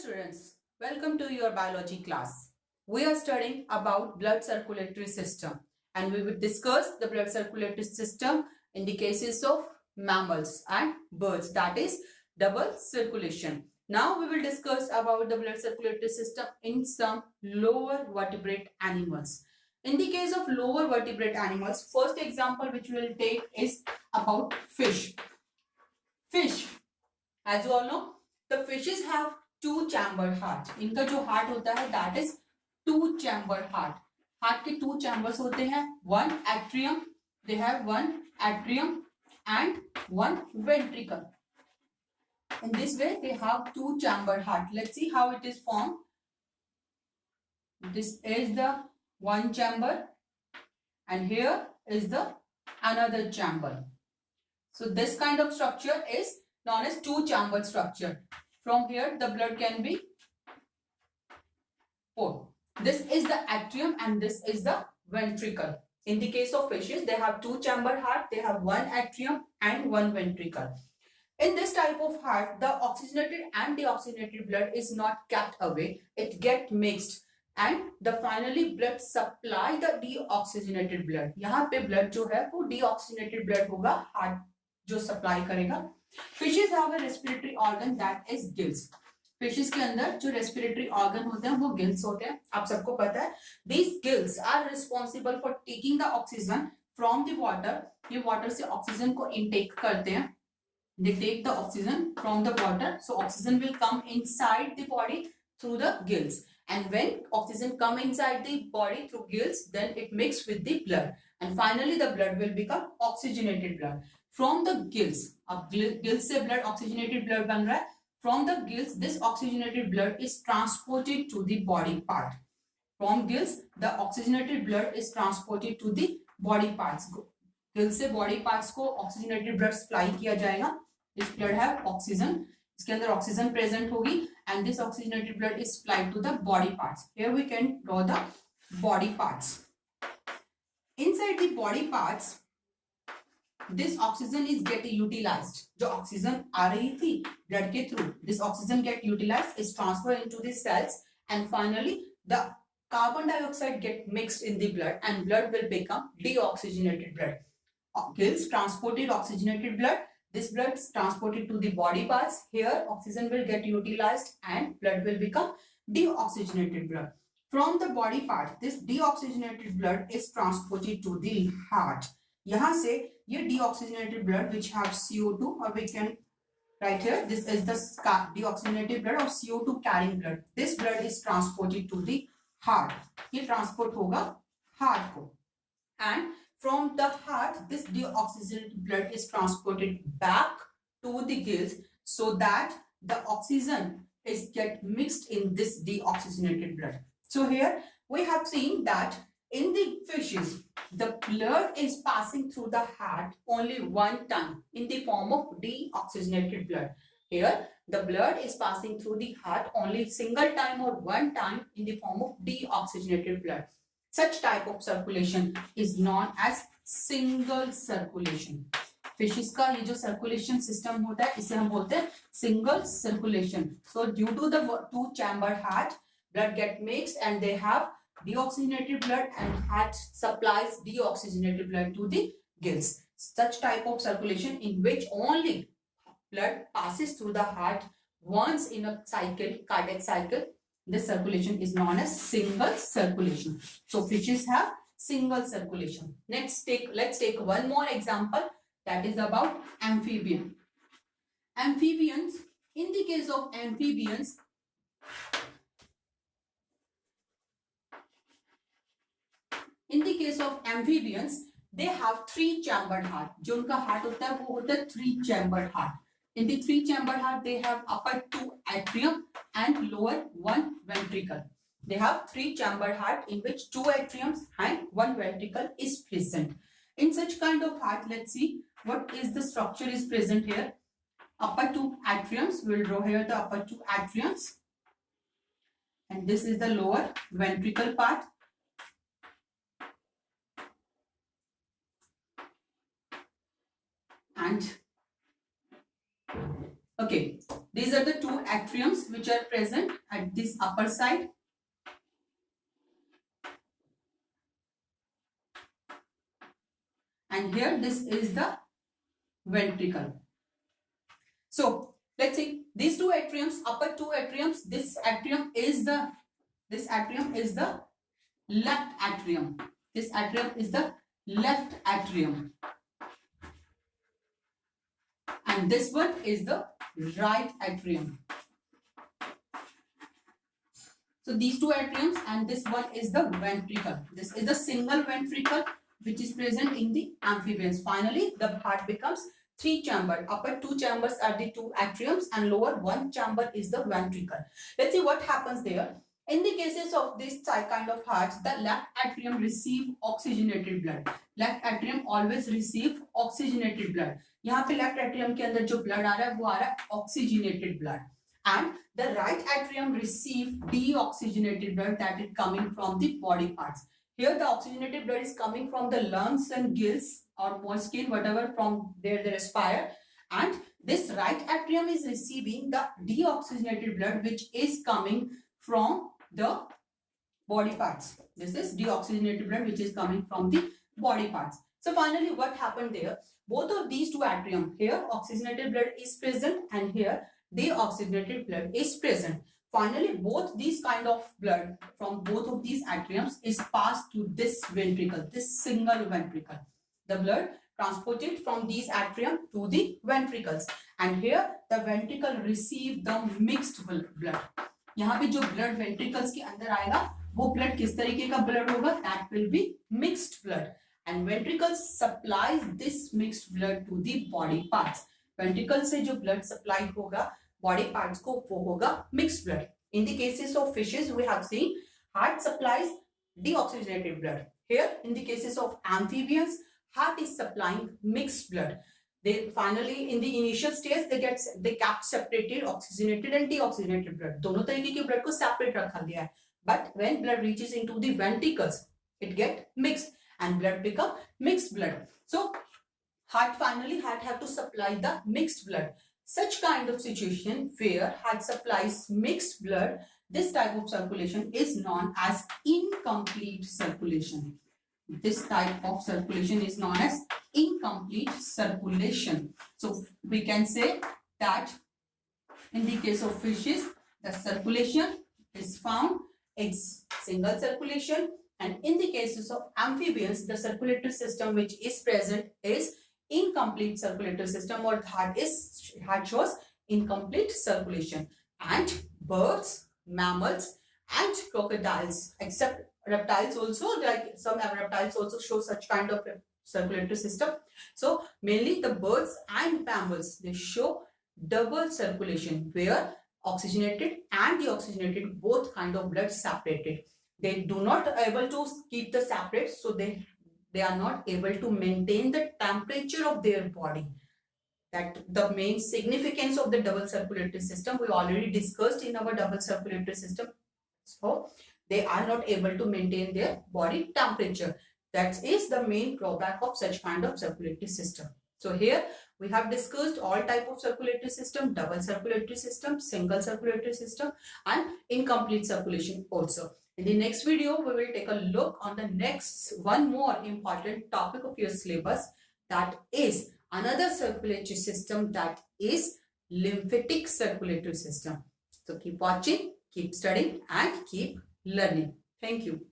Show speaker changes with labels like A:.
A: students, welcome to your biology class. We are studying about blood circulatory system and we will discuss the blood circulatory system in the cases of mammals and birds, that is double circulation. Now we will discuss about the blood circulatory system in some lower vertebrate animals. In the case of lower vertebrate animals, first example which we will take is about fish. Fish, as you all know, the fishes have two chambered heart. इनका जो heart होता है that is two chambered heart. Heart के two chambers होते हैं, one atrium, they have one atrium and one ventricle. In this way they have two chambered heart. Let's see how it is formed. This is the one chamber and here is the another chamber. So this kind of structure is known as two chambered structure. From here the blood can be poured. This is the atrium and this is the ventricle. In the case of fishes, they have two chambered heart, they have one atrium and one ventricle. In this type of heart, the oxygenated and deoxygenated blood is not kept away, it gets mixed and the finally blood supply the deoxygenated blood. यहाँ पे blood जो है वो deoxygenated blood होगा, heart जो supply करेगा. Fishes have a respiratory organ that is gills. Fishes के अंदर जो respiratory organ होते हैं वो gills होते हैं. आप सबको पता है. These gills are responsible for taking the oxygen from the water. ये water से oxygen को intake करते हैं. They take the oxygen from the water. So oxygen will come inside the body through the gills. And when oxygen come inside the body through gills, then it mix with the blood. And finally the blood will become oxygenated blood. From the gills, अब gills से blood oxygenated blood बन रहा है. From the gills, this oxygenated blood is transported to the body part. From gills, the oxygenated blood is transported to the body parts. Gills से body parts को oxygenated blood supply किया जाएगा. This blood have oxygen. इसके अंदर oxygen present होगी and this oxygenated blood is supplied to the body parts. Here we can draw the body parts. Inside the body parts, this oxygen is getting utilized. जो oxygen आ रही थी blood के through, this oxygen get utilized, is transferred into the cells and finally the carbon dioxide get mixed in the blood and blood will become deoxygenated blood. Gills transported oxygenated blood. This blood is transported to the body parts. Here oxygen will get utilized and blood will become deoxygenated blood. From the body part, this deoxygenated blood is transported to the heart. यहाँ से ये deoxygenated blood which have CO2 or we can write here, this is the deoxygenated blood or CO2 carrying blood. This blood is transported to the heart. ये transport होगा heart को. And from the heart, this deoxygenated blood is transported back to the gills so that the oxygen is get mixed in this deoxygenated blood. So here we have seen that in the fishes, the blood is passing through the heart only one time in the form of deoxygenated blood. Here the blood is passing through the heart only single time or one time in the form of deoxygenated blood. Such type of circulation is known as single circulation. Fishes का ये जो circulation system होता है इसे हम बोलते हैं single circulation. So due to the two chambered heart, blood get mixed and they have deoxygenated blood and heart supplies deoxygenated blood to the gills. Such type of circulation in which only blood passes through the heart once in a cycle, cardiac cycle. This circulation is known as single circulation. So fishes have single circulation. Let's take one more example, that is about amphibian. Amphibians, in the case of amphibians, they have three chambered heart. जो उनका heart होता है वो होता है three chambered heart. In the three chambered heart, they have upper two atrium and lower one ventricle. They have three chambered heart in which two atriums and one ventricle is present. In such kind of heart, let's see what is the structure is present here. Upper two atriums, we will draw here the upper two atriums. And this is the lower ventricle part. And Okay, these are the two atriums which are present at this upper side. And here this is the ventricle. So let's see these two atriums, upper two atriums. This atrium is the left atrium. This atrium is the left atrium. And this one is the right atrium. So these two atriums and this one is the ventricle. This is the single ventricle which is present in the amphibians. Finally, the heart becomes three chambered. Upper two chambers are the two atriums and lower one chamber is the ventricle. Let's see what happens there. In the cases of this kind of hearts, the left atrium receive oxygenated blood. Left atrium always receive oxygenated blood. यहाँ पे left atrium के अंदर जो blood आ रहा है वो आ रहा है oxygenated blood. And the right atrium receive deoxygenated blood that is coming from the body parts. Here the oxygenated blood is coming from the lungs and gills or more skin, whatever from there they respire. And this right atrium is receiving the deoxygenated blood which is coming from the body parts. This is deoxygenated blood which is coming from the body parts. So finally what happened there? Both of these two atrium, here oxygenated blood is present and here deoxygenated blood is present. Finally, both these kind of blood from both of these atriums is passed to this ventricle, this single ventricle. The blood transported from these atrium to the ventricles. And here the ventricle receive the mixed blood. यहाँ पे जो blood ventricles के अंदर आएगा वो blood किस तरीके का blood होगा? That will be mixed blood. And ventricles supplies this mixed blood to the body parts. Ventricle से जो blood supply होगा body parts को वो होगा mixed blood. In the cases of fishes, we have seen heart supplies deoxygenated blood. Here, in the cases of amphibians, heart is supplying mixed blood. They finally, in the initial stage, they kept separated oxygenated and deoxygenated blood. दोनों तरीके के blood को separate रखा गया है. But when blood reaches into the ventricles, it get mixed and blood become mixed blood. So heart have to supply the mixed blood. Such kind of situation where heart supplies mixed blood, this type of circulation is known as incomplete circulation. This type of circulation is known as incomplete circulation. So we can say that in the case of fishes, the circulation is found is single circulation, and in the cases of amphibians, the circulatory system which is present is incomplete circulatory system, or heart shows incomplete circulation. And birds, mammals and crocodiles, except reptiles also, like some reptiles also show such kind of circulatory system. So mainly the birds and mammals, they show double circulation where oxygenated and deoxygenated both kind of blood separated. They do not able to keep the separate, so they are not able to maintain the temperature of their body. That the main significance of the double circulatory system we already discussed in our double circulatory system. So they are not able to maintain their body temperature. That is the main drawback of such kind of circulatory system. So here we have discussed all type of circulatory system, double circulatory system, single circulatory system and incomplete circulation also. In the next video, we will take a look on the next one more important topic of your syllabus, that is another circulatory system, that is lymphatic circulatory system. So keep watching, keep studying and keep learning. Thank you.